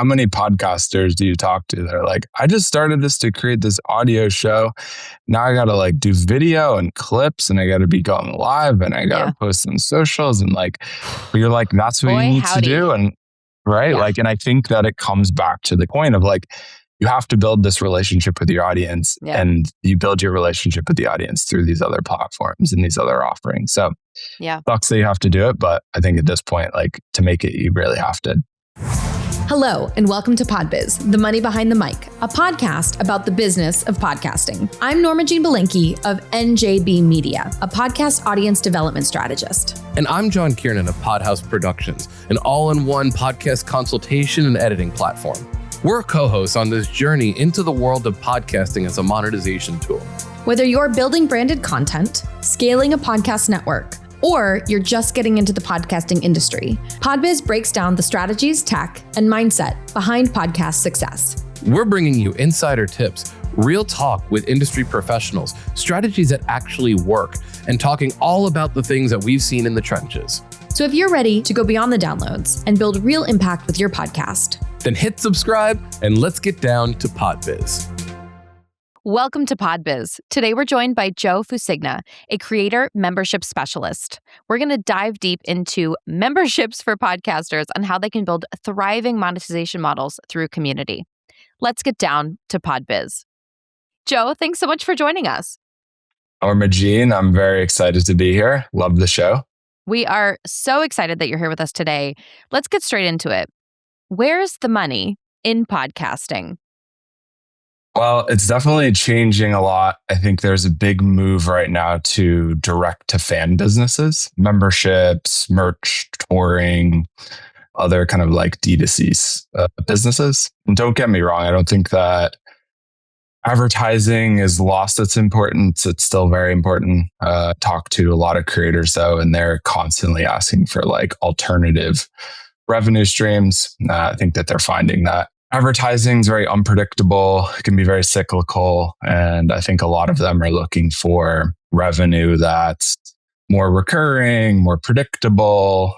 how many podcasters do you talk to? They're like, I just started this to create this audio show. Now I got to like do video and clips and I got to be going live and I got to post on socials. And like, but you're like, that's what you need to do. And right. Like, and I think that it comes back to the point of like, you have to build this relationship with your audience and you build your relationship with the audience through these other platforms and these other offerings. So sucks that you have to do it. But I think at this point, like to make it, you really have to. Hello, and welcome to PodBiz, the money behind the mic, a podcast about the business of podcasting. I'm Norma Jean Belinkie of NJB Media, a podcast audience development strategist. And I'm John Kiernan of Podhouse Productions, an all-in-one podcast consultation and editing platform. We're co-hosts on this journey into the world of podcasting as a monetization tool. Whether you're building branded content, scaling a podcast network, or you're just getting into the podcasting industry, PodBiz breaks down the strategies, tech, and mindset behind podcast success. We're bringing you insider tips, real talk with industry professionals, strategies that actually work, and talking all about the things that we've seen in the trenches. So if you're ready to go beyond the downloads and build real impact with your podcast, then hit subscribe and let's get down to PodBiz. Welcome to PodBiz. Today we're joined by Joe Fucigna, a creator membership specialist. We're going to dive deep into memberships for podcasters and how they can build thriving monetization models through community. Let's get down to PodBiz. Joe, thanks so much for joining us. Norma Jean, I'm very excited to be here. Love the show. We are so excited that you're here with us today. Let's get straight into it. Where's the money in podcasting? Well, it's definitely changing a lot. I think there's a big move right now to direct to fan businesses, memberships, merch, touring, other kind of like D2C businesses. And don't get me wrong, I don't think that advertising has lost its importance. It's still very important. Talk to a lot of creators though, and they're constantly asking for like alternative revenue streams. I think that they're finding that advertising is very unpredictable. It can be very cyclical. And I think a lot of them are looking for revenue that's more recurring, more predictable,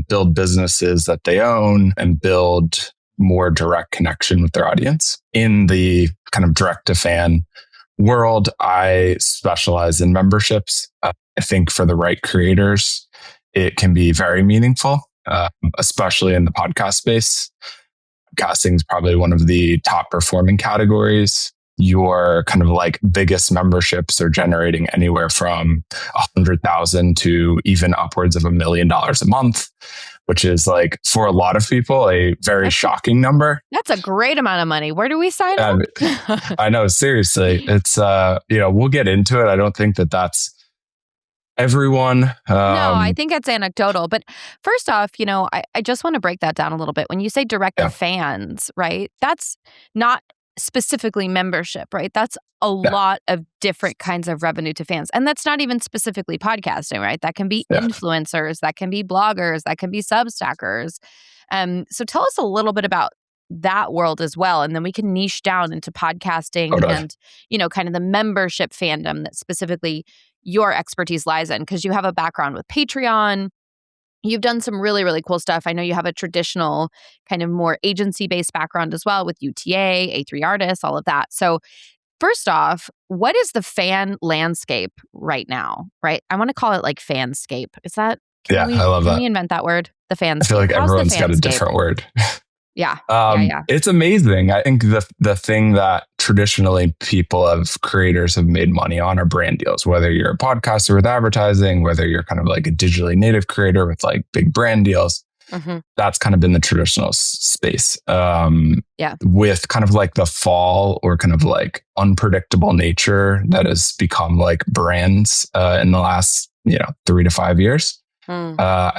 build businesses that they own and build more direct connection with their audience. In the kind of direct to fan world, I specialize in memberships. I think for the right creators, it can be very meaningful. Especially in the podcast space. Podcasting is probably one of the top performing categories. Your kind of like biggest memberships are generating anywhere from 100,000 to even upwards of $1 million a month, which is like for a lot of people, a very shocking number. That's a great amount of money. Where do we sign up? I know, seriously. It's, we'll get into it. I don't think that that's everyone. No, I think it's anecdotal. But first off, I just want to break that down a little bit. When you say direct to fans, right? That's not specifically membership, right? That's a lot of different kinds of revenue to fans. And that's not even specifically podcasting, right? That can be influencers, that can be bloggers, that can be Substackers. So tell us a little bit about that world as well. And then we can niche down into podcasting and, kind of the membership fandom that specifically your expertise lies in, because you have a background with Patreon. You've done some really, really cool stuff. I know you have a traditional kind of more agency-based background as well with UTA, A3 artists, all of that. So first off, what is the fan landscape right now, right? I want to call it like Fan-scape. Is that? I love that. Can we invent that word? The Fan-scape. I feel like everyone's got a different word. Yeah. It's amazing. I think the thing that traditionally creators have made money on are brand deals, whether you're a podcaster with advertising, whether you're kind of like a digitally native creator with like big brand deals. Mm-hmm. That's kind of been the traditional space. With kind of like the fall or kind of like unpredictable nature that has become like brands in the last, 3 to 5 years. A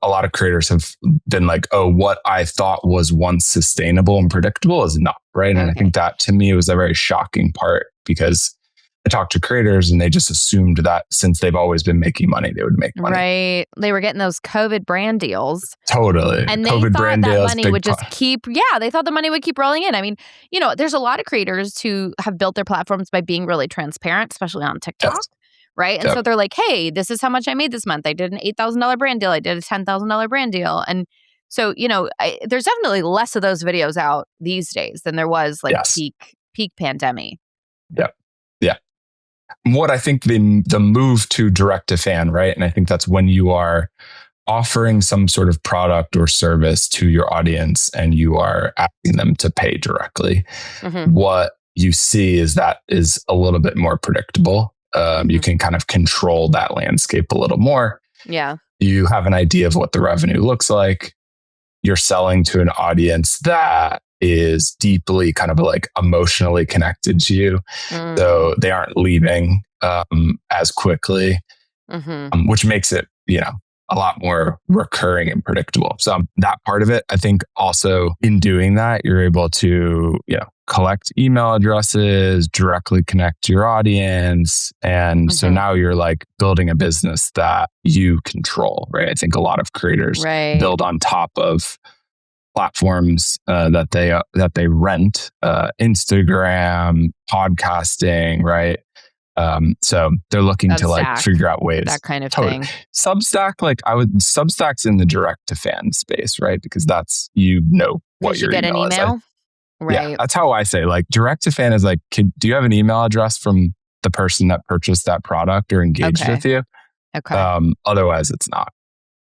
lot of creators have been like, oh, what I thought was once sustainable and predictable is not, right? And I think that to me was a very shocking part, because I talked to creators and they just assumed that since they've always been making money, they would make money. Right. They were getting those COVID brand deals. Totally. And they thought that money would just they thought the money would keep rolling in. I mean, there's a lot of creators who have built their platforms by being really transparent, especially on TikTok. Yes. Right. And so they're like, hey, this is how much I made this month. I did an $8,000 brand deal. I did a $10,000 brand deal. And So, there's definitely less of those videos out these days than there was like Yes. peak pandemic. Yeah. Yeah. What I think the move to direct to fan, right? And I think that's when you are offering some sort of product or service to your audience and you are asking them to pay directly. Mm-hmm. What you see is that is a little bit more predictable. You can kind of control that landscape a little more. Yeah. You have an idea of what the revenue looks like. You're selling to an audience that is deeply kind of like emotionally connected to you. So they aren't leaving as quickly, which makes it, a lot more recurring and predictable. So that part of it, I think also in doing that, you're able to, collect email addresses, directly connect to your audience. And so now you're like building a business that you control, right? I think a lot of creators build on top of platforms that they rent, Instagram, podcasting, right? So they're looking to like figure out ways, that kind of thing. Substack, Substack's in the direct to fan space, right? Because that's, what your get an email email. is. Right. Yeah, that's how I say like direct to fan is like, do you have an email address from the person that purchased that product or engaged with you? Okay. Otherwise it's not.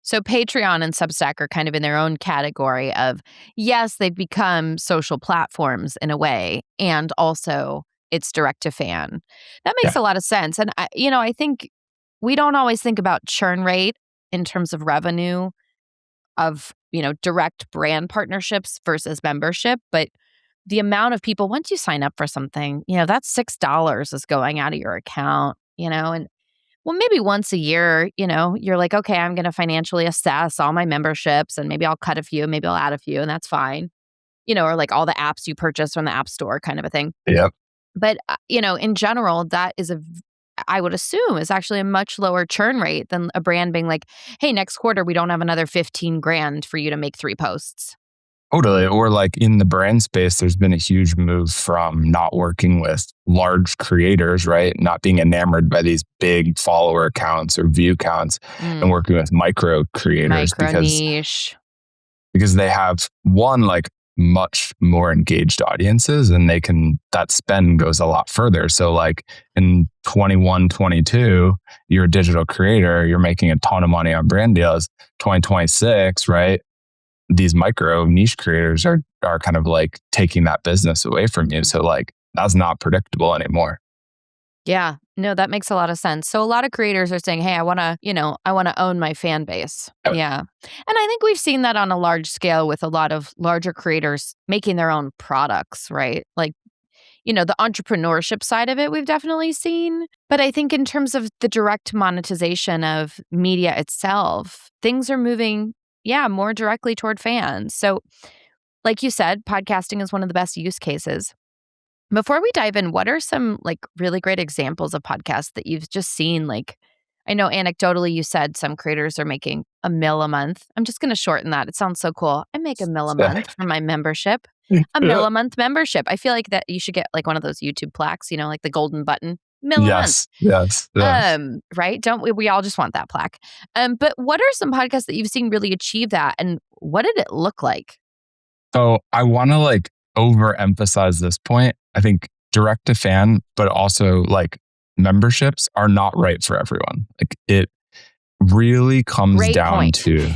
So Patreon and Substack are kind of in their own category of, yes, they've become social platforms in a way, and also it's direct to fan. That makes a lot of sense. And I think we don't always think about churn rate in terms of revenue of, direct brand partnerships versus membership, but the amount of people, once you sign up for something, that's $6 is going out of your account, and well, maybe once a year, you're like, okay, I'm going to financially assess all my memberships and maybe I'll cut a few, maybe I'll add a few, and that's fine. Or like all the apps you purchase from the app store kind of a thing. Yep. But, in general, that is I would assume is actually a much lower churn rate than a brand being like, hey, next quarter, we don't have another 15 grand for you to make 3 posts. Totally. Or like in the brand space, there's been a huge move from not working with large creators, right? Not being enamored by these big follower counts or view counts and working with micro creators niche. because they have like much more engaged audiences and that spend goes a lot further. So like in 21, 22, you're a digital creator, you're making a ton of money on brand deals. 2026, right? These micro niche creators are kind of like taking that business away from you. So like that's not predictable anymore. Yeah, no, that makes a lot of sense. So a lot of creators are saying, hey, I want to own my fan base. Yeah. And I think we've seen that on a large scale with a lot of larger creators making their own products, right? Like, the entrepreneurship side of it, we've definitely seen. But I think in terms of the direct monetization of media itself, things are moving more directly toward fans. So like you said, podcasting is one of the best use cases. Before we dive in, what are some like really great examples of podcasts that you've just seen? Like, I know anecdotally you said some creators are making $1 million a month. I'm just going to shorten that. It sounds so cool. I make $1 million a month for my membership. $1 million a month membership. I feel like that you should get like one of those YouTube plaques, like the golden button. $1 million a month. Yes. Right? Don't we all just want that plaque? But what are some podcasts that you've seen really achieve that, and what did it look like? So I want to like overemphasize this point. I think direct to fan, but also like memberships are not right for everyone. Like it really comes down to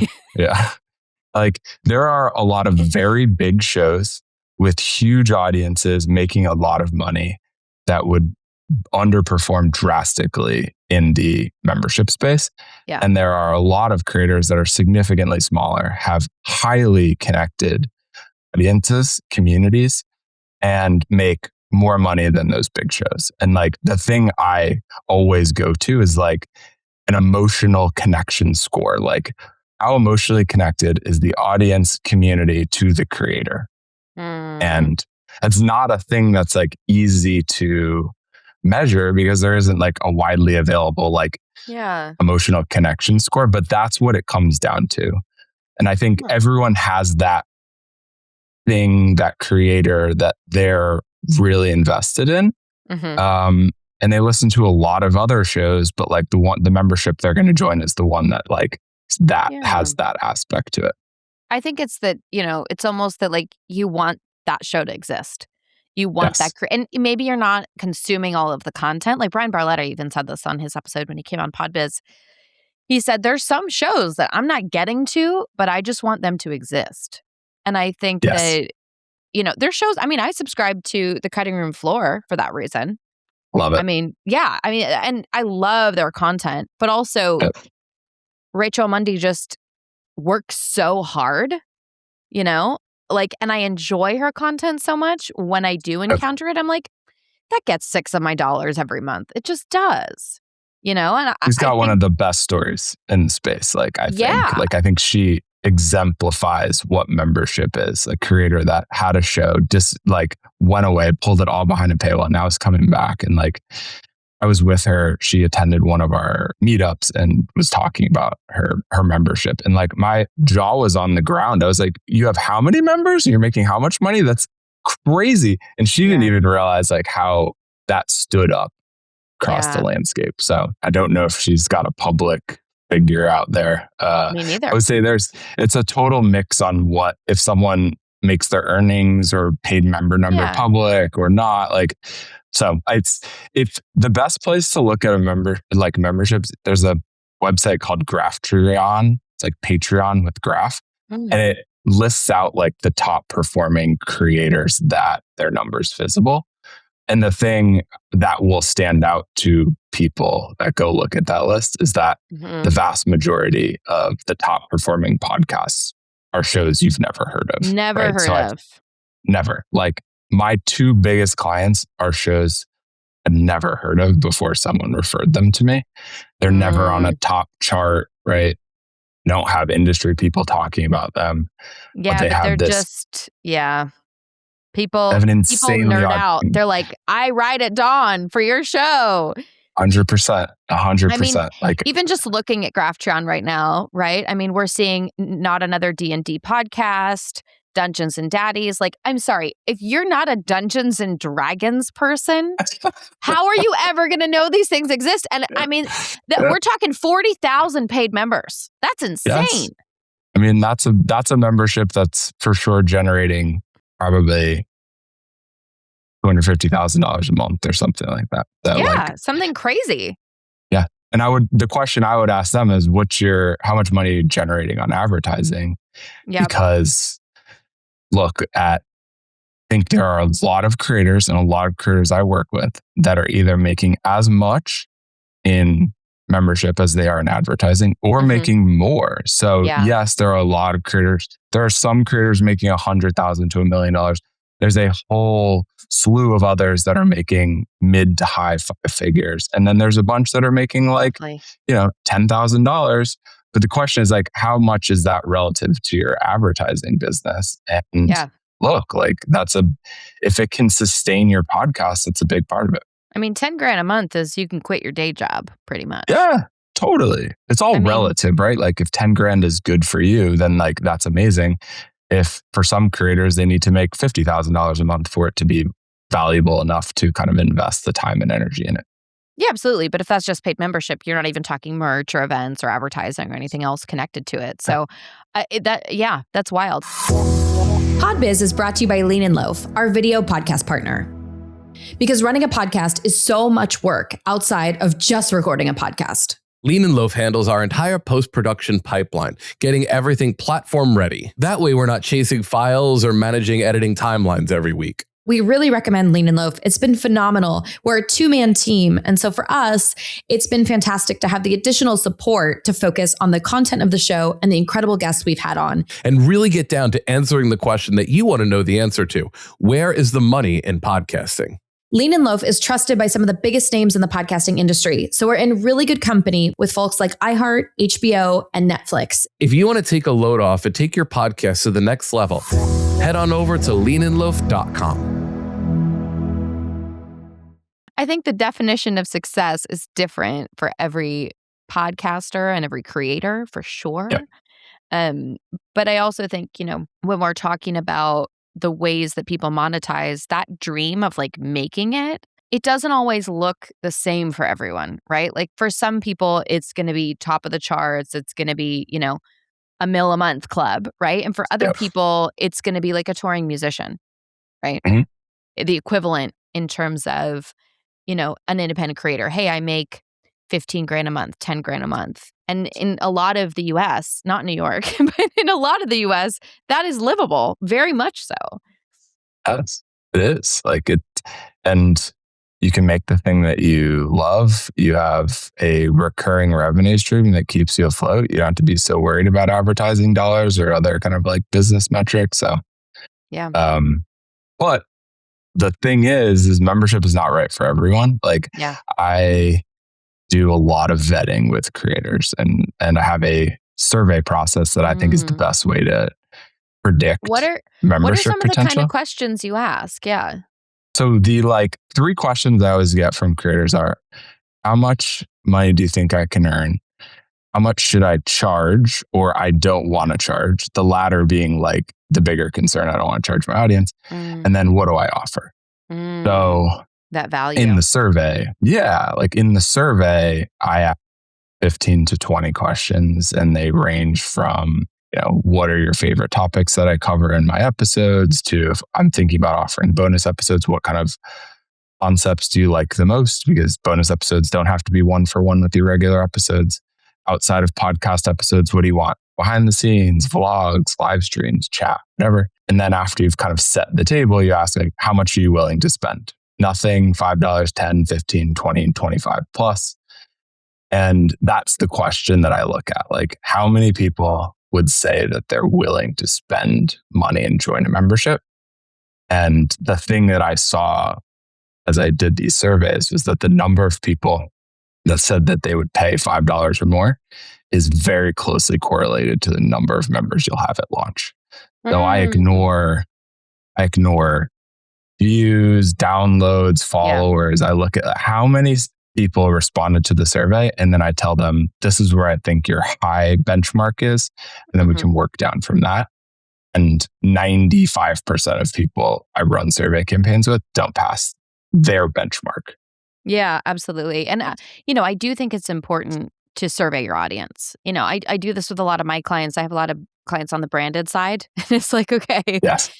like there are a lot of very big shows with huge audiences making a lot of money that would underperform drastically in the membership space. Yeah. And there are a lot of creators that are significantly smaller, have highly connected audiences, communities, and make more money than those big shows. And like the thing I always go to is like an emotional connection score. Like how emotionally connected is the audience community to the creator? And it's not a thing that's like easy to measure because there isn't like a widely available like emotional connection score, but that's what it comes down to. And I think everyone has that thing, that creator that they're really invested in. And they listen to a lot of other shows, but like the membership they're going to join is the one that like that has that aspect to it. I think it's that, it's almost that like you want that show to exist. You want that, and maybe you're not consuming all of the content. Like Brian Barletta even said this on his episode when he came on Podbiz. He said, there's some shows that I'm not getting to, but I just want them to exist. And I think that, there's shows, I subscribe to The Cutting Room Floor for that reason. Love it. And I love their content, but also Rachel Mundy just works so hard, and I enjoy her content so much. When I do encounter it, I'm like, that gets $6 of my dollars every month. It just does, and she's got one of the best stories in the space. I think she exemplifies what membership is. A creator that had a show, just went away, pulled it all behind a paywall. Now it's coming back. And I was with her. She attended one of our meetups and was talking about her membership. And my jaw was on the ground. I was like, you have how many members? And you're making how much money? That's crazy. And she didn't even realize how that stood up across the landscape. So I don't know if she's got a public figure out there. Me neither. I would say it's a total mix on what, if someone makes their earnings or paid member number public or not. So if the best place to look at a memberships, there's a website called Graphtreon. It's like Patreon with Graph. And it lists out the top performing creators that their numbers visible. And the thing that will stand out to people that go look at that list is that the vast majority of the top performing podcasts are shows you've never heard of. Never heard of. Never. My two biggest clients are shows I've never heard of before someone referred them to me. They're never on a top chart, right? Don't have industry people talking about them. Yeah, but they're just. People nerd out. They're like, I ride at dawn for your show. 100%. 100%. Even just looking at Graphtreon right now, right? We're seeing not another D&D podcast, Dungeons and Daddies. I'm sorry, if you're not a Dungeons and Dragons person, how are you ever going to know these things exist? And we're talking 40,000 paid members. That's insane. Yes. That's a membership that's for sure generating probably $250,000 a month or something like that. Something crazy. Yeah. And the question I would ask them is, how much money are you generating on advertising? Yeah. Because I think there are a lot of creators and a lot of creators I work with that are either making as much in membership as they are in advertising or making more. So yes, there are a lot of creators. There are some creators making $100,000 to $1 million. There's a whole slew of others that are making mid to high figures. And then there's a bunch that are making $10,000. But the question is how much is that relative to your advertising business? And if it can sustain your podcast, that's a big part of it. $10,000 a month is you can quit your day job pretty much. Yeah, totally. It's all relative, right? If $10,000 is good for you, then that's amazing. If for some creators, they need to make $50,000 a month for it to be valuable enough to kind of invest the time and energy in it. Yeah, absolutely. But if that's just paid membership, you're not even talking merch or events or advertising or anything else connected to it. So that's wild. Podbiz is brought to you by Lean Loaf, our video podcast partner. Because running a podcast is so much work outside of just recording a podcast. Lean Loaf handles our entire post-production pipeline, getting everything platform ready. That way we're not chasing files or managing editing timelines every week. We really recommend Lean Loaf. It's been phenomenal. We're a 2-man team. And so for us, it's been fantastic to have the additional support to focus on the content of the show and the incredible guests we've had on. And really get down to answering the question that you want to know the answer to. Where is the money in podcasting? Lean Loaf is trusted by some of the biggest names in the podcasting industry. So we're in really good company with folks like iHeart, HBO, and Netflix. If you want to take a load off and take your podcast to the next level, head on over to leanandloaf.com. I think the definition of success is different for every podcaster and every creator, for sure. Yeah. But I also think, when we're talking about the ways that people monetize, that dream of making it doesn't always look the same for everyone, right? For some people, it's going to be top of the charts. It's going to be, $1 million a month club, right? And for other people, it's going to be like a touring musician, right? Mm-hmm. The equivalent in terms of, an independent creator. Hey, I make 15 grand a month, 10 grand a month. And in a lot of the US, not New York, but in a lot of the US, that is livable, very much so. Yes, it is. And you can make the thing that you love. You have a recurring revenue stream that keeps you afloat. You don't have to be so worried about advertising dollars or other kind of like business metrics. So, yeah. But the thing is membership is not right for everyone. I do a lot of vetting with creators and I have a survey process that I think is the best way to predict membership some potential. Of the kind of questions you ask? Yeah. So the 3 questions I always get from creators are, how much money do you think I can earn? How much should I charge or I don't want to charge? The latter being like the bigger concern. I don't want to charge my audience. And then what do I offer? So that value in the survey, I ask 15 to 20 questions and they range from, what are your favorite topics that I cover in my episodes to if I'm thinking about offering bonus episodes, what kind of concepts do you like the most? Because bonus episodes don't have to be 1-for-1 with your regular episodes. Outside of podcast episodes, what do you want? Behind the scenes, vlogs, live streams, chat, whatever. And then after you've kind of set the table, you ask how much are you willing to spend? Nothing, $5, $10, $15, $20, $25 plus. And that's the question that I look at. How many people would say that they're willing to spend money and join a membership? And the thing that I saw as I did these surveys was that the number of people that said that they would pay $5 or more is very closely correlated to the number of members you'll have at launch. So I ignore views, downloads, followers. I look at how many people responded to the survey, and then I tell them, this is where I think your high benchmark is. And then we can work down from that. And 95% of people I run survey campaigns with don't pass their benchmark. Yeah, absolutely. And, I do think it's important to survey your audience. I do this with a lot of my clients. I have a lot of clients on the branded side. It's okay. Yes.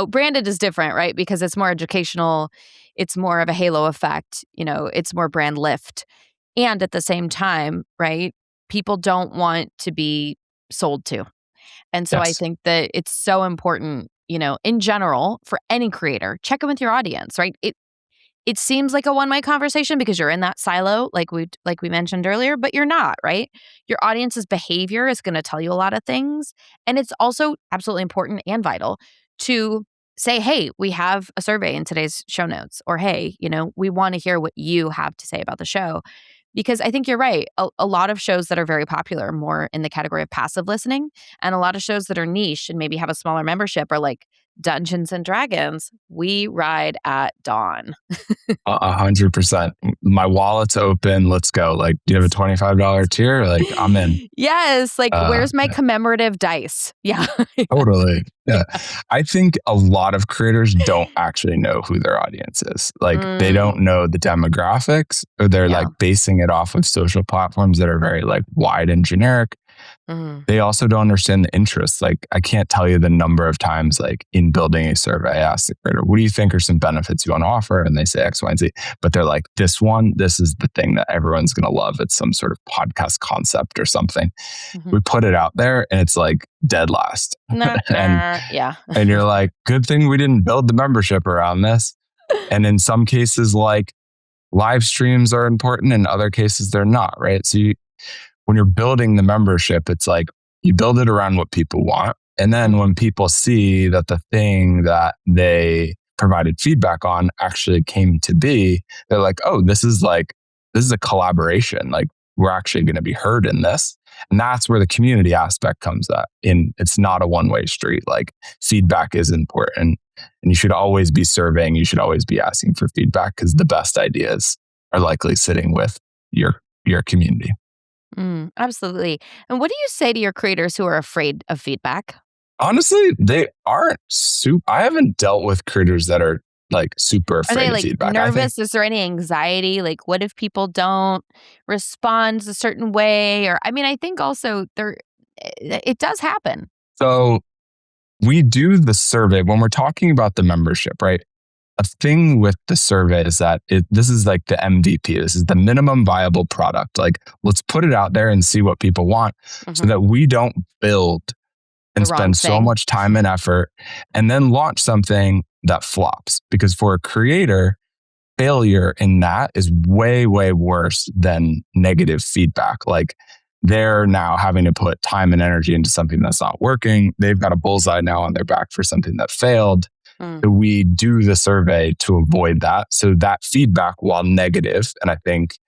Branded is different, right? Because it's more educational. It's more of a halo effect. It's more brand lift. And at the same time, right, people don't want to be sold to. And so I think that it's so important, in general, for any creator, check in with your audience, right? It seems like a one-way conversation because you're in that silo, like we mentioned earlier, but you're not, right? Your audience's behavior is going to tell you a lot of things. And it's also absolutely important and vital to say, hey, we have a survey in today's show notes, or hey, we want to hear what you have to say about the show. Because I think you're right. A lot of shows that are very popular are more in the category of passive listening. And a lot of shows that are niche and maybe have a smaller membership are like Dungeons and Dragons. We ride at dawn. 100%. My wallet's open. Let's go. Do you have a $25 tier? I'm in. Yes. Where's my commemorative dice? Yeah. Totally. Yeah. I think a lot of creators don't actually know who their audience is. They don't know the demographics, or they're basing it off of social platforms that are very wide and generic. They also don't understand the interests. I can't tell you the number of times in building a survey, I ask the creator, what do you think are some benefits you want to offer? And they say X, Y, and Z. But they're this is the thing that everyone's going to love. It's some sort of podcast concept or something. We put it out there and it's dead last. And you're good thing we didn't build the membership around this. And in some cases, live streams are important. In other cases, they're not, right? So when you're building the membership, it's you build it around what people want. And then when people see that the thing that they provided feedback on actually came to be, they're oh, this is a collaboration. We're actually going to be heard in this. And that's where the community aspect comes in. It's not a one-way street. Feedback is important. And you should always be surveying. You should always be asking for feedback because the best ideas are likely sitting with your community. Absolutely. And what do you say to your creators who are afraid of feedback? Honestly, they aren't I haven't dealt with creators that are super afraid of feedback. Are they nervous? Is there any anxiety? What if people don't respond a certain way? Or I think also it does happen. So we do the survey when we're talking about the membership, right? A thing with the survey is that this is like the MVP. This is the minimum viable product. Like, let's put it out there and see what people want so that we don't build and spend so much time and effort and then launch something that flops. Because for a creator, failure in that is way, way worse than negative feedback. Like, they're now having to put time and energy into something that's not working. They've got a bullseye now on their back for something that failed. So we do the survey to avoid that. So that feedback, while negative, and I think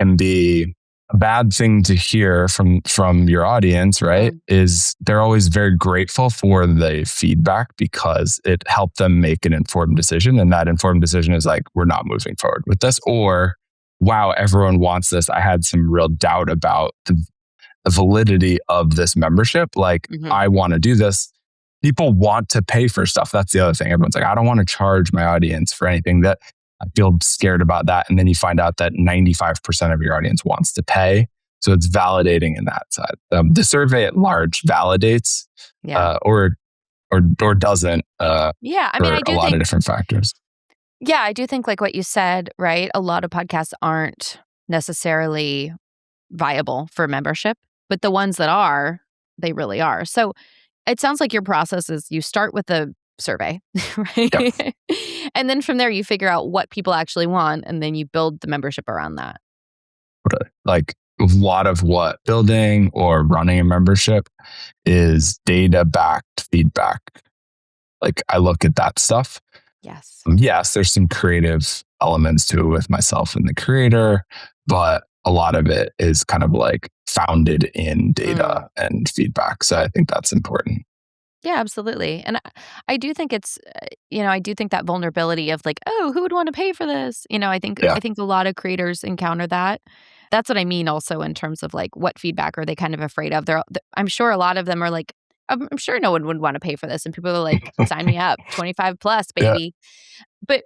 can be a bad thing to hear from your audience, right? Is they're always very grateful for the feedback because it helped them make an informed decision. And that informed decision is like, we're not moving forward with this, or wow, everyone wants this. I had some real doubt about the validity of this membership. Like, I want to do this. People want to pay for stuff. That's the other thing. Everyone's like, I don't want to charge my audience for anything. That I feel scared about that. And then you find out that 95% of your audience wants to pay. So it's validating in that side. The survey at large validates or doesn't yeah, I mean, I do a lot think, of different factors. Yeah, I do think like what you said, right? A lot of podcasts aren't necessarily viable for membership, but the ones that are, they really are. So it sounds like your process is you start with a survey, right? Yep. And then from there, you figure out what people actually want, and then you build the membership around that. Like, a lot of what building or running a membership is data-backed feedback. Like, I look at that stuff. Yes. Yes, there's some creative elements to it with myself and the creator, but a lot of it is kind of like founded in data and feedback. So I think that's important. Yeah, absolutely. And I do think it's, I do think that vulnerability of like, oh, who would want to pay for this? I think a lot of creators encounter that. That's what I mean also in terms of like, what feedback are they kind of afraid of? I'm sure a lot of them are like, I'm sure no one would want to pay for this. And people are like, sign me up, 25 plus, baby. But,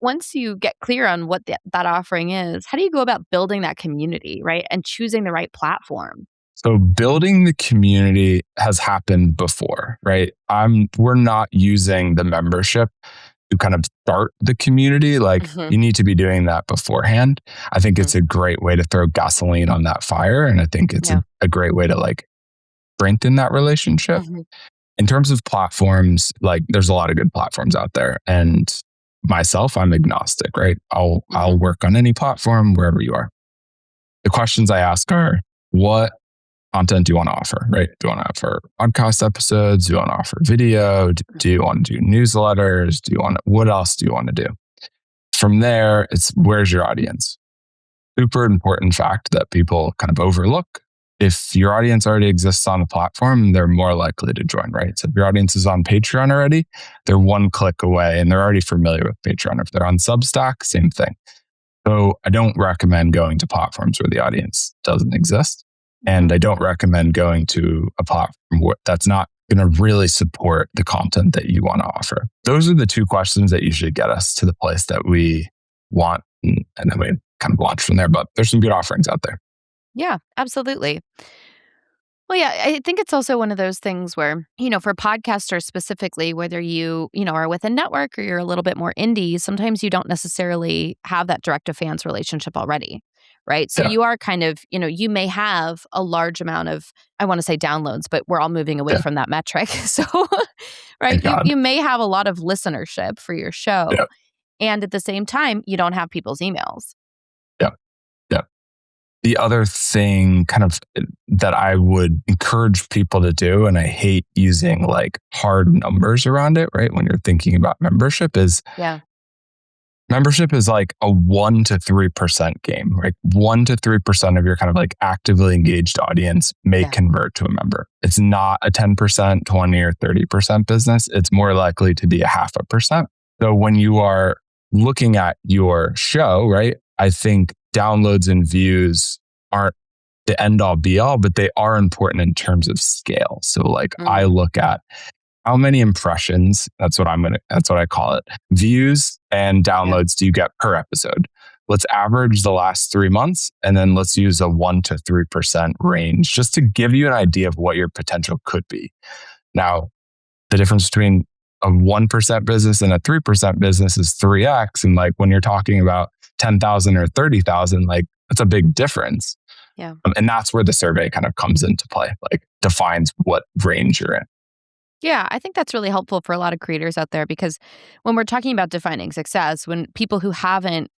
once you get clear on what that offering is, how do you go about building that community, right? And choosing the right platform? So building the community has happened before, right? We're not using the membership to kind of start the community. Like, you need to be doing that beforehand. I think it's a great way to throw gasoline on that fire. And I think it's a great way to like strengthen that relationship. In terms of platforms, like, there's a lot of good platforms out there. And myself, I'm agnostic, right? I'll work on any platform wherever you are. The questions I ask are, what content do you want to offer, right? Do you want to offer podcast episodes? Do you want to offer video? Do you want to do newsletters? What else do you want to do? From there, it's where's your audience? Super important fact that people kind of overlook. If your audience already exists on a platform, they're more likely to join, right? So if your audience is on Patreon already, they're one click away and they're already familiar with Patreon. If they're on Substack, same thing. So I don't recommend going to platforms where the audience doesn't exist. And I don't recommend going to a platform that's not going to really support the content that you want to offer. Those are the two questions that usually get us to the place that we want. And then we kind of launch from there. But there's some good offerings out there. Yeah, absolutely. Well, yeah, I think it's also one of those things where, for podcasters specifically, whether you, are with a network or you're a little bit more indie, sometimes you don't necessarily have that direct to fans relationship already, right? So you are kind of, you may have a large amount of, I want to say downloads, but we're all moving away from that metric. So, right, you may have a lot of listenership for your show. Yeah. And at the same time, you don't have people's emails. The other thing kind of that I would encourage people to do, and I hate using like hard numbers around it, right? When you're thinking about membership is membership is like a 1 to 3% game, right? 1 to 3% of your kind of like actively engaged audience may convert to a member. It's not a 10%, 20 or 30% business. It's more likely to be a 0.5%. So when you are looking at your show, right? I think downloads and views aren't the end all be all, but they are important in terms of scale. So like I look at how many impressions, that's what I call it, views and downloads do you get per episode? Let's average the last 3 months, and then let's use a 1% to 3% range just to give you an idea of what your potential could be. Now, the difference between a 1% business and a 3% business is 3x. And like when you're talking about 10,000 or 30,000, like that's a big difference. Yeah. And that's where the survey kind of comes into play, like defines what range you're in. Yeah, I think that's really helpful for a lot of creators out there, because when we're talking about defining success, when people who haven't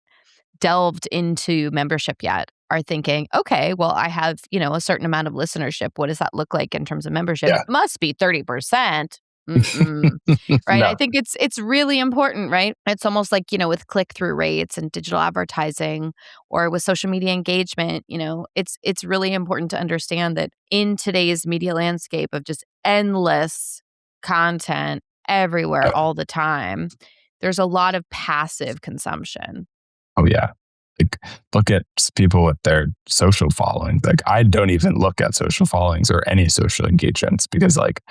delved into membership yet are thinking, okay, well, I have, a certain amount of listenership. What does that look like in terms of membership? Yeah. It must be 30%. Right. No. I think it's really important, right? It's almost like, with click-through rates and digital advertising or with social media engagement, it's really important to understand that in today's media landscape of just endless content everywhere all the time, there's a lot of passive consumption. Oh, yeah. Like, look at people with their social followings. Like, I don't even look at social followings or any social engagements because, like,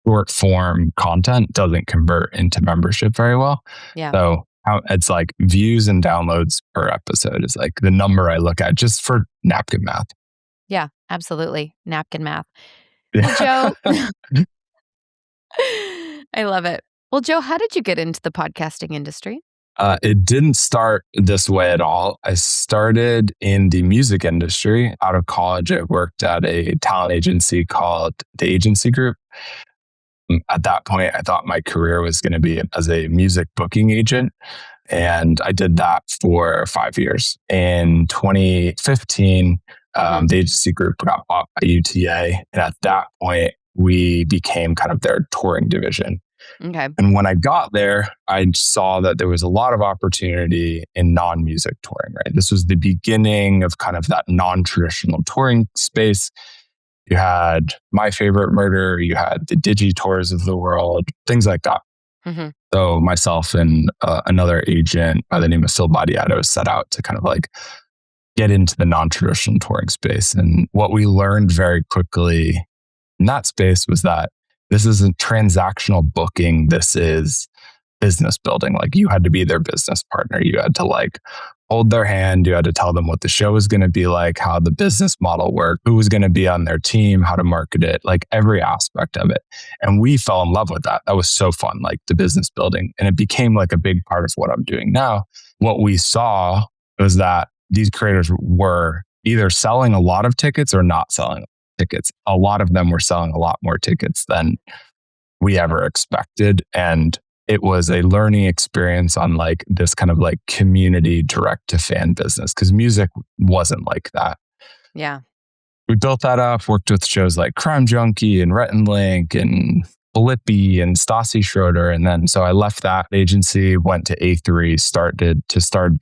short form content doesn't convert into membership very well. Yeah. So it's like views and downloads per episode is like the number I look at just for napkin math. Yeah, absolutely. Napkin math. Yeah. Well, Joe, I love it. Well, Joe, how did you get into the podcasting industry? It didn't start this way at all. I started in the music industry. Out of college, I worked at a talent agency called The Agency Group. At that point, I thought my career was going to be as a music booking agent. And I did that for 5 years. In 2015, the agency group got bought by UTA. And at that point, we became kind of their touring division. Okay. And when I got there, I saw that there was a lot of opportunity in non-music touring, right? This was the beginning of kind of that non-traditional touring space. You had My Favorite Murder, you had the Digi Tours of the world, things like that. Mm-hmm. So myself and another agent by the name of Phil Badiato set out to kind of like get into the non-traditional touring space. And what we learned very quickly in that space was that this isn't transactional booking. This is business building. Like you had to be their business partner. You had to like hold their hand. You had to tell them what the show was going to be like, how the business model worked, who was going to be on their team, how to market it, like every aspect of it. And we fell in love with that. That was so fun, like the business building. And it became like a big part of what I'm doing now. What we saw was that these creators were either selling a lot of tickets or not selling tickets. A lot of them were selling a lot more tickets than we ever expected. And it was a learning experience on like this kind of like community direct to fan business because music wasn't like that. Yeah. We built that up, worked with shows like Crime Junkie and Rhett and Link and Blippi and Stassi Schroeder. And then so I left that agency, went to A3, started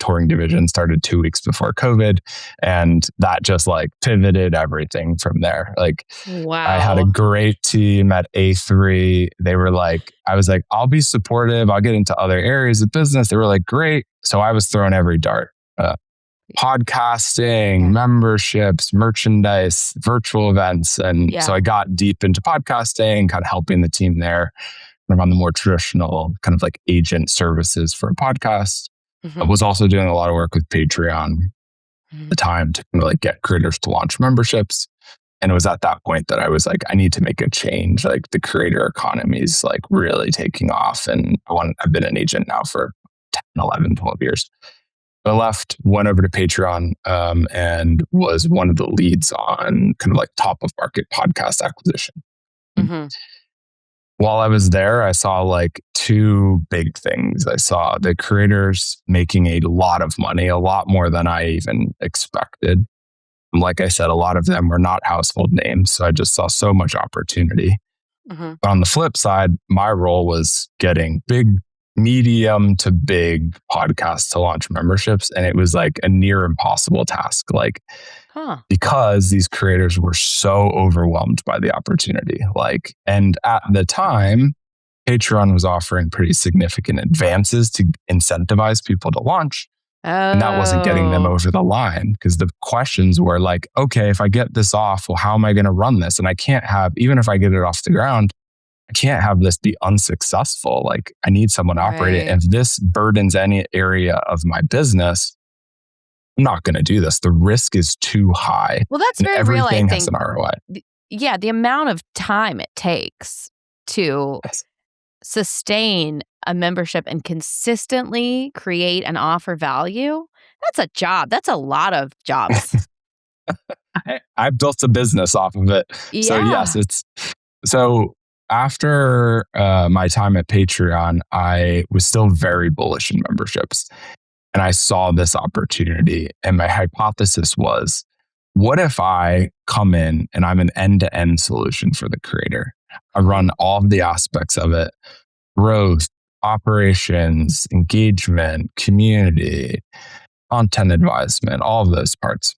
touring division, started 2 weeks before COVID. And that just like pivoted everything from there. Like wow. I had a great team at A3. They were like, I was like, I'll be supportive. I'll get into other areas of business. They were like, great. So I was throwing every dart. Podcasting, memberships, merchandise, virtual events. And so I got deep into podcasting, kind of helping the team there kind of on the more traditional kind of like agent services for a podcast. I was also doing a lot of work with Patreon at the time to kind of like get creators to launch memberships. And it was at that point that I was like, I need to make a change. Like the creator economy is like really taking off. And I've been an agent now for 10, 11, 12 years. I left, went over to Patreon, and was one of the leads on kind of like top of market podcast acquisition. While I was there, I saw like 2 big things. I saw the creators making a lot of money, a lot more than I even expected. Like I said, a lot of them were not household names. So I just saw so much opportunity. But on the flip side, my role was getting medium to big podcasts to launch memberships. And it was like a near impossible task, like because these creators were so overwhelmed by the opportunity. Like, and at the time, Patreon was offering pretty significant advances to incentivize people to launch. And that wasn't getting them over the line because the questions were like, okay, if I get this off, well, how am I going to run this? And I can't have, even if I get it off the ground, I can't have this be unsuccessful. Like I need someone to operate it. And if this burdens any area of my business, I'm not going to do this. The risk is too high. Well, that's and very real, I everything has think. an ROI. The amount of time it takes to sustain a membership and consistently create and offer value, that's a job. That's a lot of jobs. I built a business off of it. Yeah. So yes, so after my time at Patreon, I was still very bullish in memberships. And I saw this opportunity. And my hypothesis was, what if I come in and I'm an end-to-end solution for the creator? I run all of the aspects of it: growth, operations, engagement, community, content advisement, all of those parts.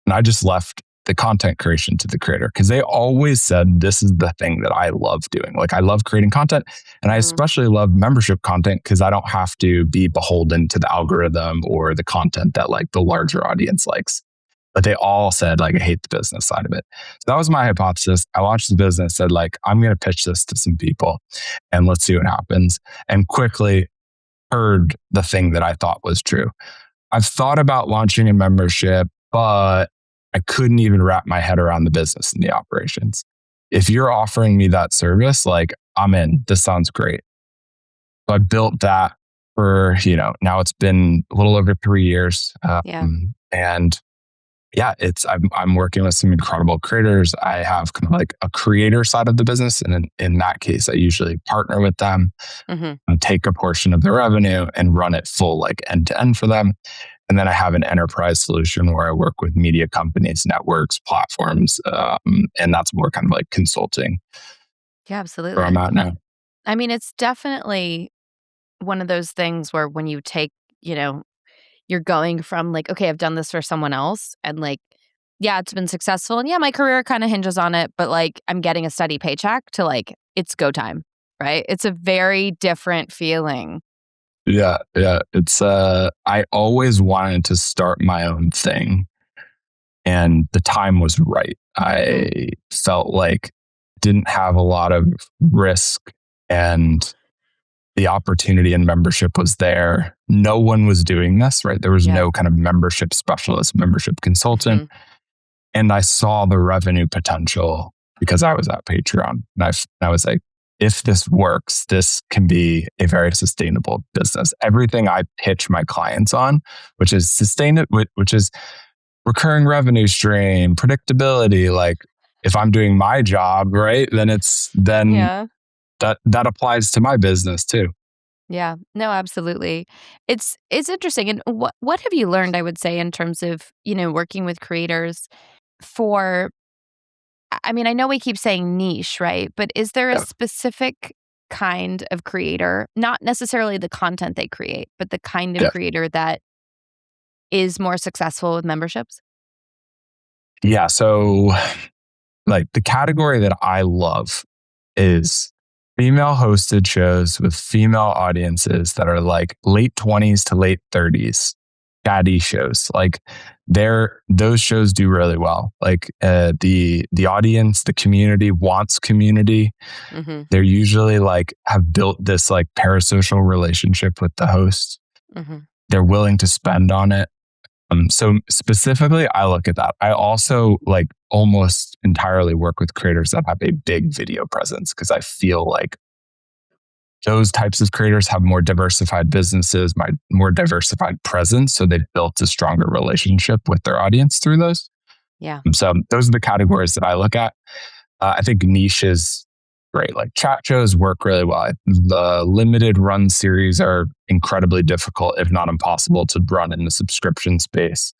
And I just left the content creation to the creator because they always said this is the thing that I love doing. Like I love creating content, and I especially love membership content because I don't have to be beholden to the algorithm or the content that like the larger audience likes. But they all said like, I hate the business side of it. So that was my hypothesis. I launched the business, said like, I'm going to pitch this to some people and let's see what happens. And quickly heard the thing that I thought was true. I've thought about launching a membership, but I couldn't even wrap my head around the business and the operations. If you're offering me that service, like I'm in. This sounds great. So I built that for, now it's been a little over 3 years. And yeah, I'm working with some incredible creators. I have kind of like a creator side of the business. And in that case, I usually partner with them and take a portion of the revenue and run it full like end to end for them. And then I have an enterprise solution where I work with media companies, networks, platforms, and that's more kind of like consulting. Yeah, absolutely. Where I'm at now. I mean, it's definitely one of those things where when you take, you're going from like, okay, I've done this for someone else, and like, yeah, it's been successful, and yeah, my career kind of hinges on it, but like, I'm getting a steady paycheck to like, it's go time, right? It's a very different feeling. Yeah. It's I always wanted to start my own thing, and the time was right. I felt like didn't have a lot of risk, and the opportunity and membership was there. No one was doing this, right? There was no kind of membership specialist, membership consultant. And I saw the revenue potential because I was at Patreon. And I was like, if this works, this can be a very sustainable business. Everything I pitch my clients on, which is which is recurring revenue stream, predictability. Like if I'm doing my job, right, then that applies to my business too. Yeah, no, absolutely. It's interesting. And what have you learned, I would say, in terms of, working with creators for, I mean, I know we keep saying niche, right? But is there a specific kind of creator, not necessarily the content they create, but the kind of creator that is more successful with memberships? Yeah. So like the category that I love is female hosted shows with female audiences that are like late 20s to late 30s, chatty shows. Like those shows do really well. Like the audience, the community wants community. They're usually like have built this like parasocial relationship with the host. They're willing to spend on it. So specifically, I look at that. I also like almost entirely work with creators that have a big video presence because I feel like those types of creators have more diversified businesses, more diversified presence. So they've built a stronger relationship with their audience through those. Yeah. So those are the categories that I look at. I think niche is great. Like chat shows work really well. The limited run series are incredibly difficult, if not impossible, to run in the subscription space.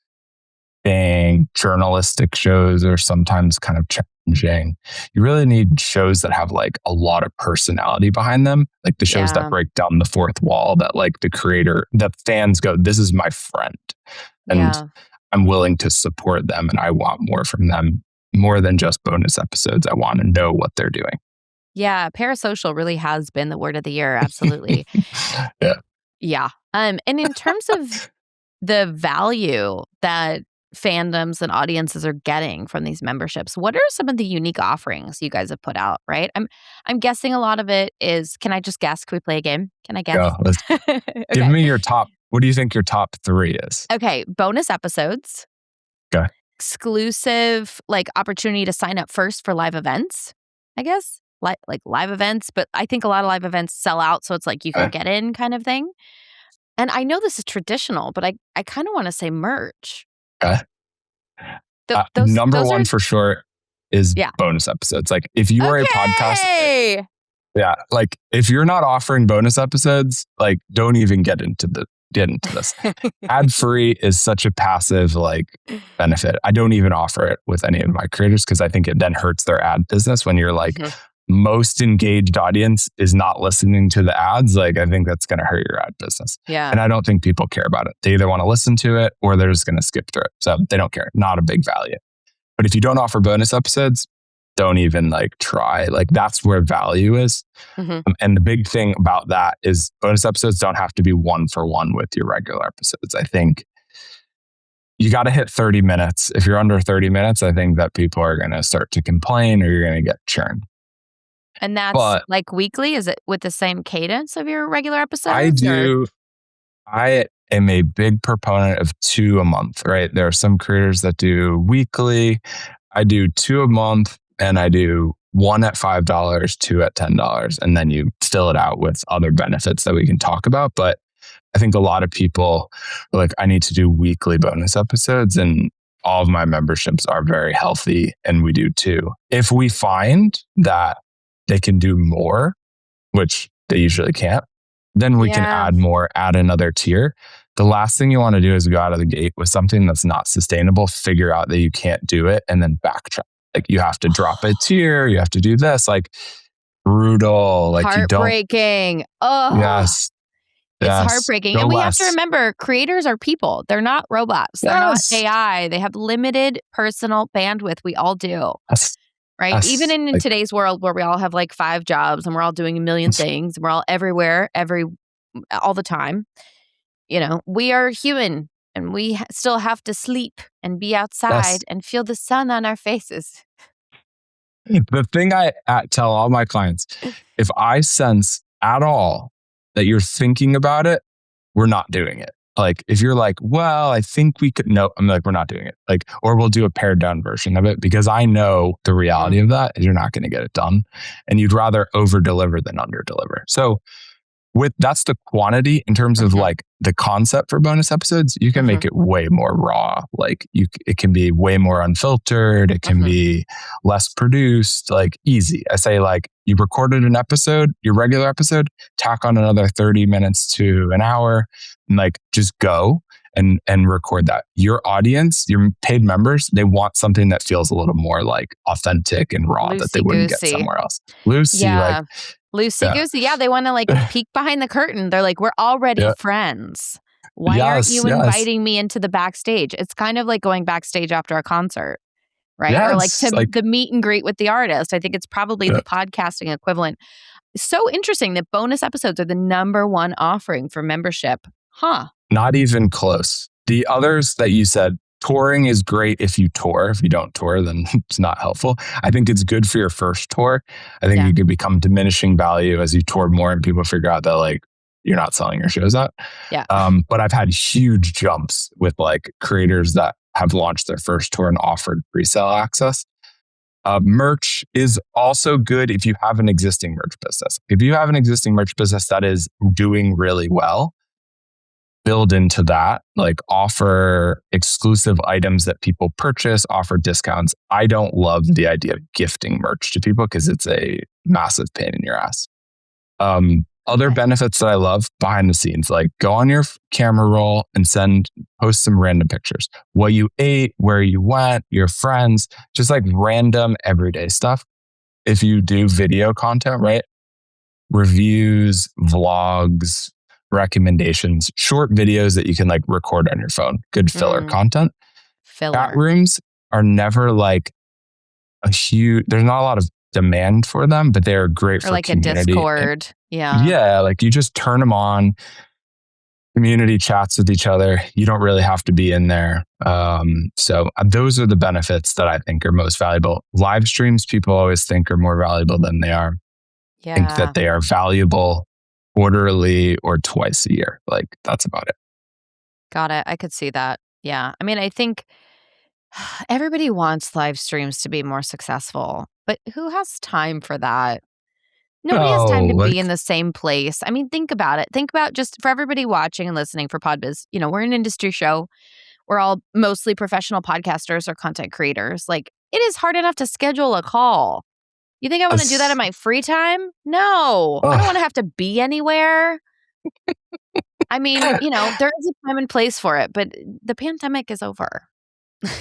Journalistic shows are sometimes kind of challenging. You really need shows that have like a lot of personality behind them, like the shows that break down the fourth wall, that like the fans go, this is my friend. And I'm willing to support them, and I want more from them, more than just bonus episodes. I want to know what they're doing. Yeah, parasocial really has been the word of the year. Absolutely. Yeah. And in terms of the value that fandoms and audiences are getting from these memberships. What are some of the unique offerings you guys have put out, right? I'm guessing a lot of it is, can I just guess? Can we play a game? Can I guess? Go. Give me your top. What do you think your top 3 is? Okay. Bonus episodes. Okay. Exclusive opportunity to sign up first for live events, I guess. Like live events, but I think a lot of live events sell out, so it's like you can get in kind of thing. And I know this is traditional, but I kind of want to say merch. Okay. Number one for sure is bonus episodes. Like if you are a podcast, if you're not offering bonus episodes, don't even get into this. Ad free is such a passive benefit. I don't even offer it with any of my creators because I think it then hurts their ad business when you're most engaged audience is not listening to the ads. I think that's going to hurt your ad business. Yeah. And I don't think people care about it. They either want to listen to it or they're just going to skip through it. So they don't care. Not a big value. But if you don't offer bonus episodes, don't even try. That's where value is. And the big thing about that is bonus episodes don't have to be 1-for-1 with your regular episodes. I think you got to hit 30 minutes. If you're under 30 minutes, I think that people are going to start to complain or you're going to get churn. And that's weekly? Is it with the same cadence of your regular episodes? I do. I am a big proponent of 2 a month, right? There are some creators that do weekly. I do 2 a month and I do 1 at $5, 2 at $10. And then you fill it out with other benefits that we can talk about. But I think a lot of people are I need to do weekly bonus episodes, and all of my memberships are very healthy and we do 2. If we find that they can do more, which they usually can't, then we can add more, add another tier. The last thing you want to do is go out of the gate with something that's not sustainable, figure out that you can't do it, and then backtrack. You have to drop a tier, you have to do this, brutal. Heartbreaking. Oh, yes. It's heartbreaking. And we have to remember, creators are people. They're not robots. They're not AI. They have limited personal bandwidth. We all do. Right? Yes. Even in today's world where we all have 5 jobs and we're all doing a million things, and we're all everywhere, all the time. We are human and we still have to sleep and be outside and feel the sun on our faces. The thing I tell all my clients, if I sense at all that you're thinking about it, we're not doing it. If you're well, I think we could, no, I'm we're not doing it. Or we'll do a pared down version of it because I know the reality of that is you're not going to get it done. And you'd rather over deliver than under deliver. So that's the quantity in terms of the concept for bonus episodes. You can make it way more raw. It can be way more unfiltered. It can be less produced, easy. I say you recorded an episode, your regular episode, tack on another 30 minutes to an hour, and just go and record that. Your audience, your paid members, they want something that feels a little more authentic and raw that they wouldn't get somewhere else. Loosey-goosey. Yeah, they want to peek behind the curtain. They're we're already friends. Why aren't you inviting me into the backstage? It's kind of like going backstage after a concert, right? Or the meet and greet with the artist. I think it's probably the podcasting equivalent. So interesting that bonus episodes are the number 1 offering for membership. Huh. Not even close. The others that you said, touring is great if you tour. If you don't tour, then it's not helpful. I think it's good for your first tour. I think you could become diminishing value as you tour more and people figure out that you're not selling your shows out. Yeah. But I've had huge jumps with creators that have launched their first tour and offered pre-sale access. Merch is also good if you have an existing merch business. If you have an existing merch business that is doing really well, build into that, offer exclusive items that people purchase, offer discounts. I don't love the idea of gifting merch to people because it's a massive pain in your ass. Other benefits that I love behind the scenes, go on your camera roll and post some random pictures. What you ate, where you went, your friends, just random everyday stuff. If you do video content, right? Reviews, vlogs, recommendations, short videos that you can record on your phone. Good filler content. Chat rooms are never a huge, there's not a lot of demand for them, but they're great for community. A Discord. Yeah. Yeah. You just turn them on. community chats with each other. You don't really have to be in there. So those are the benefits that I think are most valuable. Live streams, people always think are more valuable than they are. I think Yeah. that they are valuable quarterly or twice a year. Like that's about it. Got it. I could see that. Yeah. I mean, I think everybody wants live streams to be more successful, but who has time for that? Nobody has time Oh, to like be in the same place. I mean, think about it. Think about just for everybody watching and listening for PodBiz. We're an industry show. We're all mostly professional podcasters or content creators. Like, it is hard enough to schedule a call. You think I want to do that in my free time? No, I don't want to have to be anywhere. I mean, there is a time and place for it, but the pandemic is over.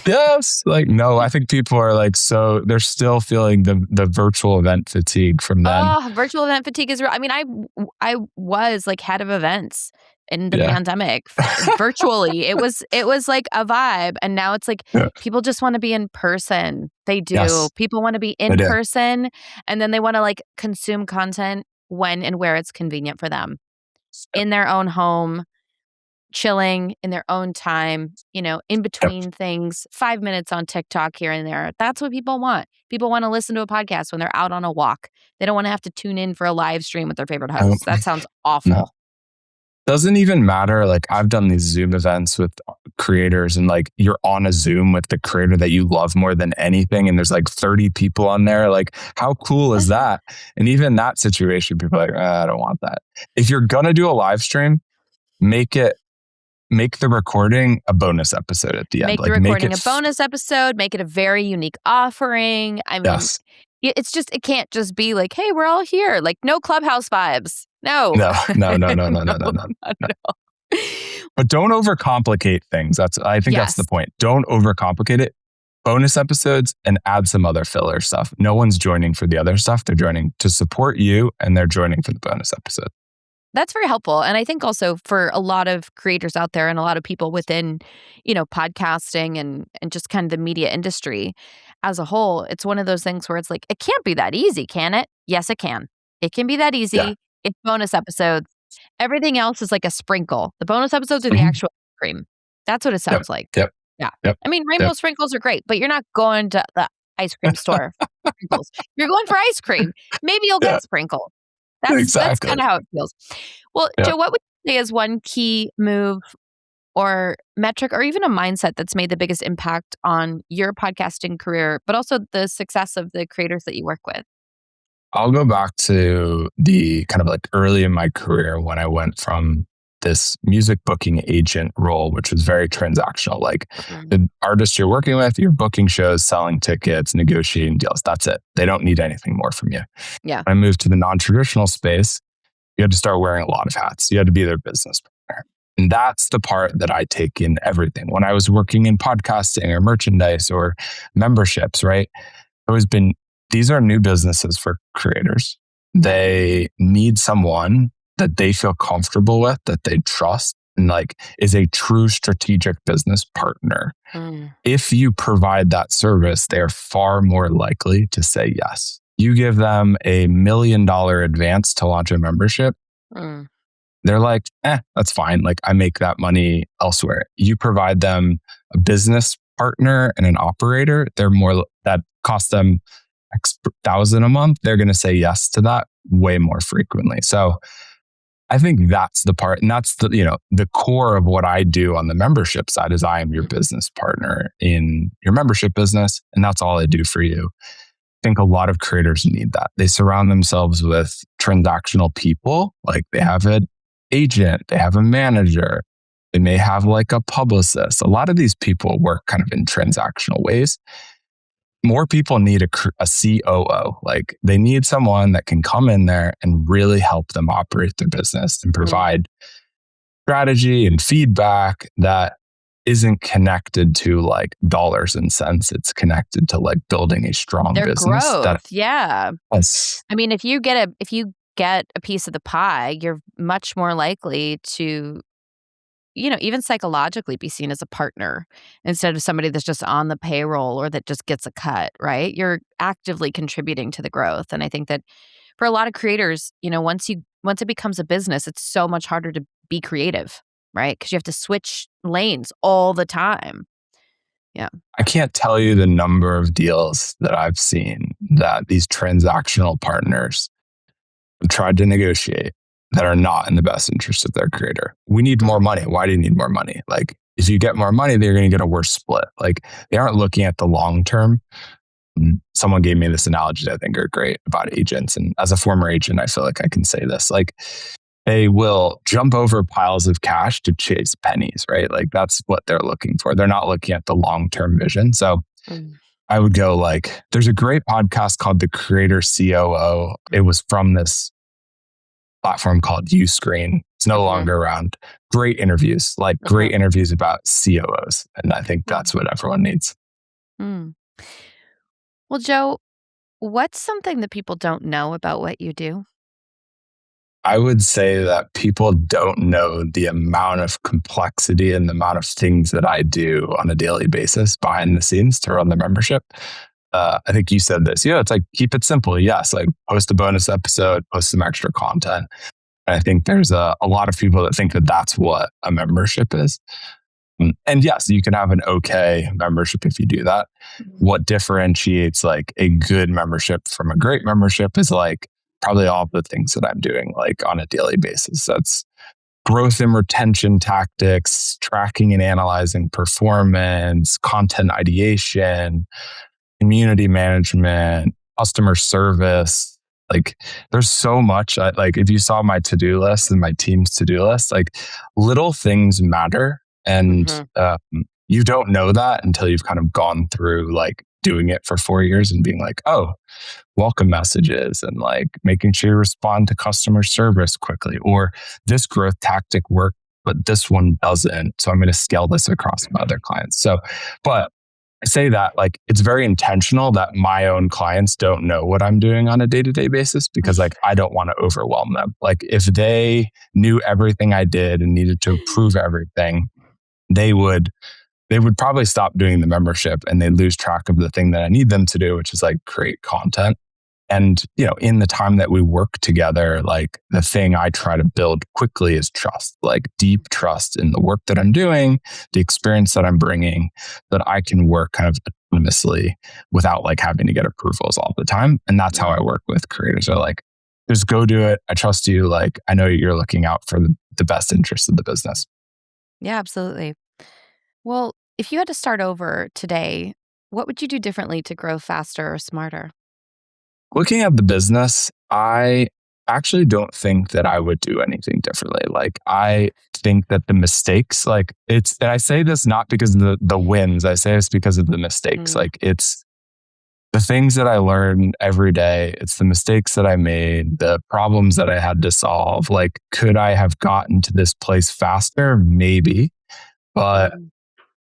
yes. Like, no, I think people are like, so they're still feeling the virtual event fatigue from then. Oh, virtual event fatigue is real. I mean, I was like head of events in the Yeah. pandemic virtually. It was like a vibe, and now it's like Yeah. people just want to be in person. They do. Yes. People want to be in person, and then they want to like consume content when and where it's convenient for them in their own home, chilling in their own time, in between things, 5 minutes on TikTok here and there. That's what people want. People want to listen to a podcast when they're out on a walk. They don't want to have to tune in for a live stream with their favorite host. That sounds awful. No. Doesn't even matter. Like I've done these Zoom events with creators and like you're on a Zoom with the creator that you love more than anything. And there's like 30 people on there. Like how cool is that? And even that situation, people are like, I don't want that. If you're going to do a live stream, make the recording a bonus episode at the end. Make the recording a bonus episode, make it a very unique offering. I mean, it can't just be like, hey, we're all here. Like no Clubhouse vibes. No. No. But don't overcomplicate things. I think that's the point. Don't overcomplicate it. Bonus episodes and add some other filler stuff. No one's joining for the other stuff. They're joining to support you and they're joining for the bonus episode. That's very helpful. And I think also for a lot of creators out there and a lot of people within, podcasting and just kind of the media industry as a whole, it's one of those things where it's like, it can't be that easy, can it? Yes, it can. It can be that easy. Yeah. It's bonus episodes. Everything else is like a sprinkle. The bonus episodes are the actual ice cream. That's what it sounds like. Yep. Yeah. Yep. I mean, rainbow sprinkles are great, but you're not going to the ice cream store for sprinkles. You're going for ice cream. Maybe you'll get sprinkles. That's kind of how it feels. Well, Joe, what would you say is one key move or metric or even a mindset that's made the biggest impact on your podcasting career, but also the success of the creators that you work with? I'll go back to the kind of like early in my career when I went from this music booking agent role, which was very transactional. Like the artists you're working with, you're booking shows, selling tickets, negotiating deals. That's it. They don't need anything more from you. Yeah. When I moved to the non-traditional space, you had to start wearing a lot of hats. You had to be their business partner. And that's the part that I take in everything. When I was working in podcasting or merchandise or memberships, right? These are new businesses for creators. They need someone that they feel comfortable with, that they trust, and like is a true strategic business partner. If you provide that service, they're far more likely to say yes. You give them $1 million advance to launch a membership. They're like, that's fine. Like I make that money elsewhere. You provide them a business partner and an operator. That costs them X thousand a month. They're going to say yes to that way more frequently. So I think that's the part. And that's the core of what I do on the membership side is I am your business partner in your membership business. And that's all I do for you. I think a lot of creators need that. They surround themselves with transactional people. Like they have an agent, they have a manager, they may have like a publicist. A lot of these people work kind of in transactional ways. More people need a COO. Like they need someone that can come in there and really help them operate their business and provide strategy and feedback that isn't connected to like dollars and cents. It's connected to like building a strong business. Growth. I mean, if you get a piece of the pie, you're much more likely to, even psychologically be seen as a partner instead of somebody that's just on the payroll or that just gets a cut, right? You're actively contributing to the growth. And I think that for a lot of creators, once it becomes a business, it's so much harder to be creative. right? Because you have to switch lanes all the time. Yeah. I can't tell you the number of deals that I've seen that these transactional partners have tried to negotiate that are not in the best interest of their creator. We need more money. Why do you need more money? Like, if you get more money, they're going to get a worse split. Like, they aren't looking at the long term. Someone gave me this analogy that I think are great about agents. And as a former agent, I feel like I can say this. Like, they will jump over piles of cash to chase pennies, right? Like, that's what they're looking for. They're not looking at the long-term vision. So I would go like, there's a great podcast called The Creator COO. It was from this platform called Uscreen. It's no longer around. Great interviews, like great interviews about COOs. And I think that's what everyone needs. Well, Joe, what's something that people don't know about what you do? I would say that people don't know the amount of complexity and the amount of things that I do on a daily basis behind the scenes to run the membership. I think you said this. It's like, keep it simple. Yes, like post a bonus episode, post some extra content. And I think there's a lot of people that think that that's what a membership is. And yes, you can have an okay membership if you do that. What differentiates like a good membership from a great membership is like probably all of the things that I'm doing like on a daily basis. That's growth and retention tactics, tracking and analyzing performance, content ideation, community management, customer service. Like, there's so much. Like, if you saw my to-do list and my team's to-do list, like little things matter. And you don't know that until you've kind of gone through like doing it for 4 years and being like, oh, welcome messages and like making sure you respond to customer service quickly, or this growth tactic worked, but this one doesn't. So I'm going to scale this across my other clients. So, but I say that like it's very intentional that my own clients don't know what I'm doing on a day-to-day basis, because like I don't want to overwhelm them. Like, if they knew everything I did and needed to approve everything, they would probably stop doing the membership and they'd lose track of the thing that I need them to do, which is like create content. And, in the time that we work together, like the thing I try to build quickly is trust, like deep trust in the work that I'm doing, the experience that I'm bringing, that I can work kind of autonomously without like having to get approvals all the time. And that's how I work with creators. Are like, just go do it. I trust you. Like, I know you're looking out for the best interest of the business. Yeah, absolutely. Well, if you had to start over today, what would you do differently to grow faster or smarter? Looking at the business, I actually don't think that I would do anything differently. Like, I think that the mistakes, like and I say this not because of the wins, I say this because of the mistakes. Like, it's the things that I learn every day. It's the mistakes that I made, the problems that I had to solve. Like, could I have gotten to this place faster? Maybe. But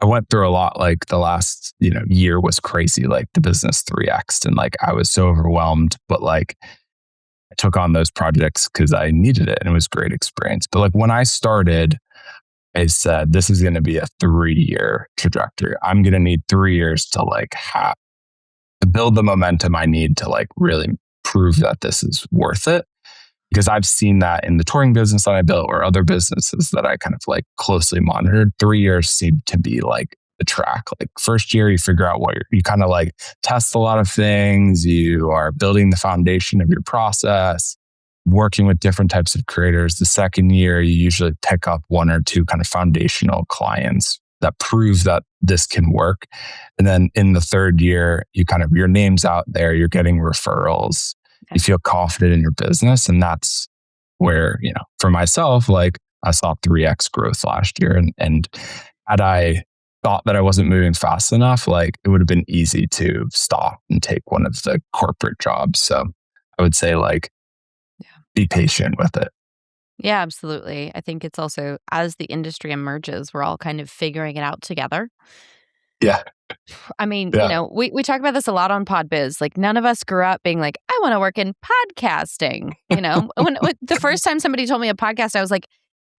I went through a lot. Like, the last, year was crazy. Like, the business 3x'd and like I was so overwhelmed, but like I took on those projects because I needed it and it was a great experience. But like, when I started, I said, this is going to be a 3-year trajectory. I'm going to need 3 years to like to build the momentum I need to like really prove that this is worth it. Because I've seen that in the touring business that I built or other businesses that I kind of like closely monitored. 3 years seemed to be like the track. Like, first year, you figure out what you kind of like test a lot of things. You are building the foundation of your process, working with different types of creators. The second year, you usually pick up 1 or 2 kind of foundational clients that prove that this can work. And then in the third year, your name's out there, you're getting referrals. You feel confident in your business. And that's where, for myself, like I saw 3x growth last year. And had I thought that I wasn't moving fast enough, like it would have been easy to stop and take one of the corporate jobs. So I would say like, be patient with it. Yeah, absolutely. I think it's also, as the industry emerges, we're all kind of figuring it out together. Yeah. I mean, we talk about this a lot on PodBiz. Like, none of us grew up being like, I want to work in podcasting. when the first time somebody told me a podcast, I was like,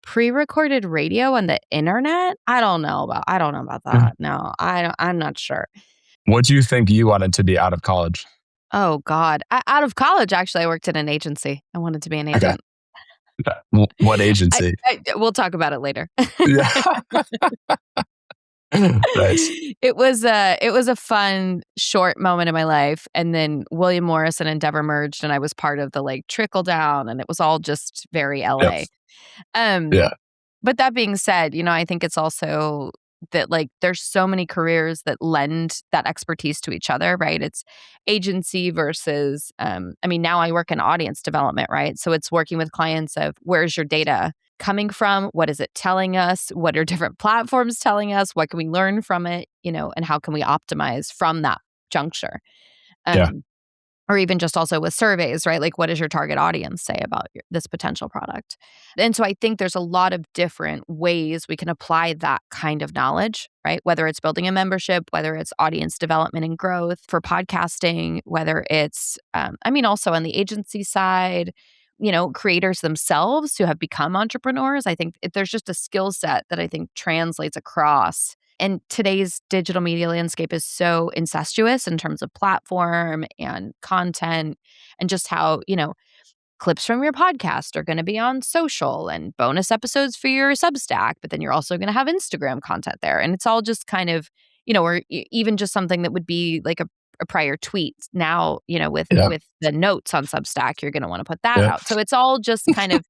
pre-recorded radio on the internet? I don't know about that. No, I'm not sure. What do you think you wanted to be out of college? Oh God. Out of college, actually, I worked at an agency. I wanted to be an agent. What agency? We'll talk about it later. Yeah. Nice. It was a fun short moment in my life, and then William Morris and Endeavor merged, and I was part of the like trickle down, and it was all just very LA. Yep. Um, Yeah. but that being said, I think it's also that like there's so many careers that lend that expertise to each other, right? It's agency versus now I work in audience development, right? So it's working with clients of where's your data coming from? What is it telling us? What are different platforms telling us? What can we learn from it? And how can we optimize from that juncture? Yeah. Or even just also with surveys, right? Like, what does your target audience say about this potential product? And so I think there's a lot of different ways we can apply that kind of knowledge, right? Whether it's building a membership, whether it's audience development and growth for podcasting, whether it's, also on the agency side, creators themselves who have become entrepreneurs. I think there's just a skill set that I think translates across. And today's digital media landscape is so incestuous in terms of platform and content and just how, clips from your podcast are going to be on social and bonus episodes for your Substack, but then you're also going to have Instagram content there. And it's all just kind of, or even just something that would be like a prior tweet. Now, with the notes on Substack, you're going to want to put that out. So it's all just kind of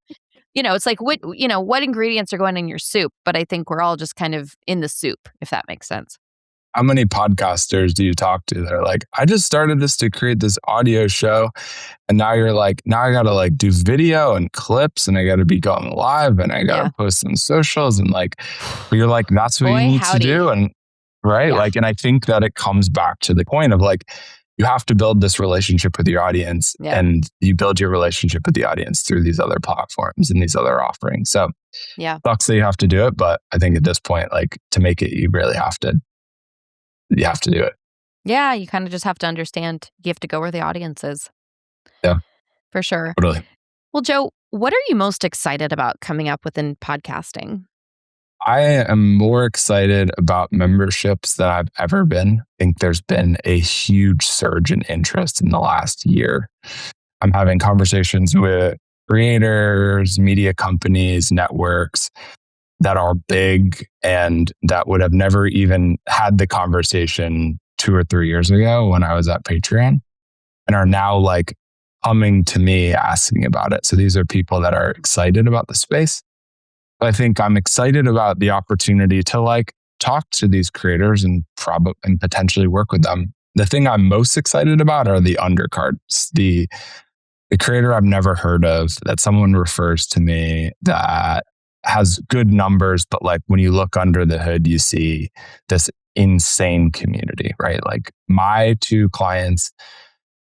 it's like what ingredients are going in your soup, but I think we're all just kind of in the soup, if that makes sense. How many podcasters do you talk to that are like, I just started this to create this audio show, and now you're like, now I got to like do video and clips, and I got to be going live, and I got to post on socials, and like, but you're like, that's what you need to do, and right, like, and I think that it comes back to the point of like, you have to build this relationship with your audience, and you build your relationship with the audience through these other platforms and these other offerings. So sucks that you have to do it, but I think at this point, like to make it, you really have to do it. Yeah. You kind of just have to understand you have to go where the audience is. Yeah. For sure. Totally. Well, Joe, what are you most excited about coming up within podcasting? I am more excited about memberships than I've ever been. I think there's been a huge surge in interest in the last year. I'm having conversations with creators, media companies, networks that are big and that would have never even had the conversation 2 or 3 years ago when I was at Patreon, and are now like coming to me asking about it. So these are people that are excited about the space. I think I'm excited about the opportunity to like talk to these creators and potentially work with them. The thing I'm most excited about are the undercards. The creator I've never heard of that someone refers to me that has good numbers, but like when you look under the hood, you see this insane community, right? Like my 2 clients,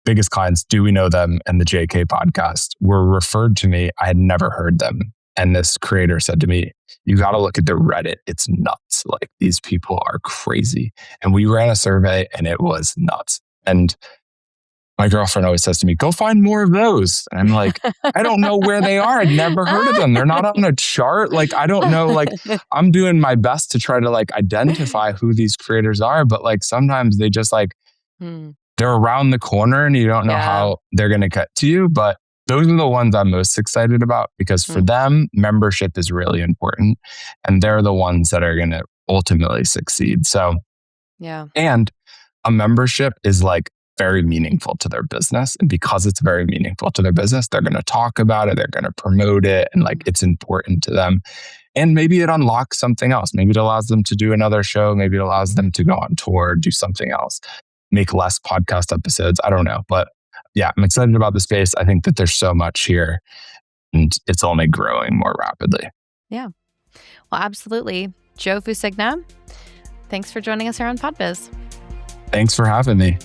biggest clients, Do We Know Them and the JK podcast, were referred to me. I had never heard them. And this creator said to me, you got to look at the Reddit. It's nuts. Like these people are crazy. And we ran a survey and it was nuts. And my girlfriend always says to me, go find more of those. And I'm like, I don't know where they are. I'd never heard of them. They're not on a chart. Like, I don't know. Like, I'm doing my best to try to like identify who these creators are. But like, sometimes they just like, they're around the corner and you don't know how they're going to get to you. But those are the ones I'm most excited about because for them, membership is really important. And they're the ones that are going to ultimately succeed. So, and a membership is like very meaningful to their business. And because it's very meaningful to their business, they're going to talk about it. They're going to promote it. And like, it's important to them. And maybe it unlocks something else. Maybe it allows them to do another show. Maybe it allows them to go on tour, do something else, make less podcast episodes. I don't know. But yeah, I'm excited about the space. I think that there's so much here and it's only growing more rapidly. Yeah. Well, absolutely. Joe Fucigna, thanks for joining us here on PodBiz. Thanks for having me.